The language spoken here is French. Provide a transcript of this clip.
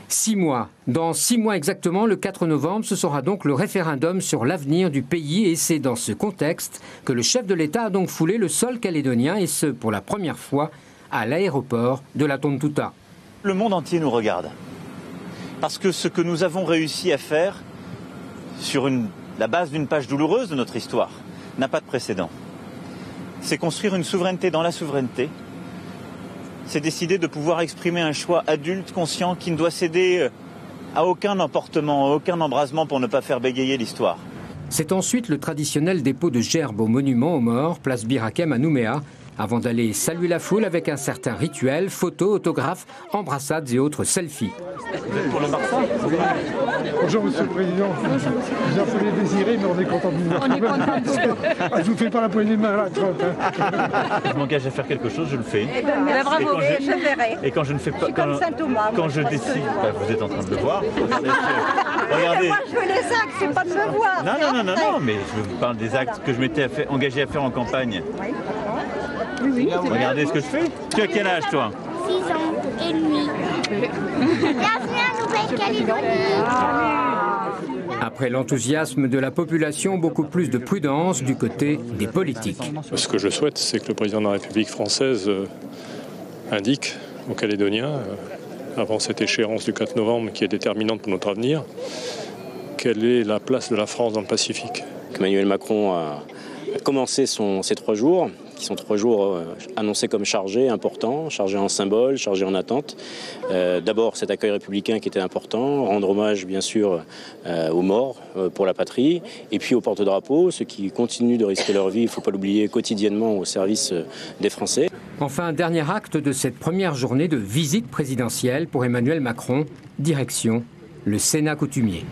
6 mois. Dans 6 mois exactement, le 4 novembre, ce sera donc le référendum sur l'avenir du pays. Et c'est dans ce contexte que le chef de l'État a donc foulé le sol calédonien, et ce, pour la première fois, à l'aéroport de la Tontouta. Le monde entier nous regarde. Parce que ce que nous avons réussi à faire, sur la base d'une page douloureuse de notre histoire, n'a pas de précédent. C'est construire une souveraineté dans la souveraineté. C'est décider de pouvoir exprimer un choix adulte, conscient, qui ne doit céder à aucun emportement, à aucun embrasement pour ne pas faire bégayer l'histoire. C'est ensuite le traditionnel dépôt de gerbes au monument aux morts, place Bir Hakeim à Nouméa, avant d'aller saluer la foule avec un certain rituel, photos, autographes, embrassades et autres selfies. Pour le Barça ? Bonjour Monsieur le Président. Vous appelez désiré, mais on est content de vous voir. On est content de vous voir. Je vous fais pas la poignée de main là, Trump. Je m'engage à faire quelque chose, je le fais. Eh ben, bravo, je verrai. Et quand je ne fais pas, quand je décide, vous êtes en train de le voir. Regardez. Moi, je veux les actes, c'est pas de me voir. Non, mais je vous parle des actes que je m'étais engagé à faire en campagne. Oui. Regardez ce que je fais. Tu as quel âge, toi ? 6 ans et demi. Bienvenue à Nouvelle-Calédonie. Après l'enthousiasme de la population, beaucoup plus de prudence du côté des politiques. Ce que je souhaite, c'est que le président de la République française indique aux Calédoniens, avant cette échéance du 4 novembre qui est déterminante pour notre avenir, quelle est la place de la France dans le Pacifique. Emmanuel Macron a commencé ces 3 jours, qui sont 3 jours annoncés comme chargés, importants, chargés en symboles, chargés en attente. D'abord cet accueil républicain qui était important, rendre hommage bien sûr aux morts pour la patrie, et puis aux porte-drapeaux, ceux qui continuent de risquer leur vie, il ne faut pas l'oublier, quotidiennement au service des Français. Enfin, dernier acte de cette première journée de visite présidentielle pour Emmanuel Macron, direction le Sénat coutumier.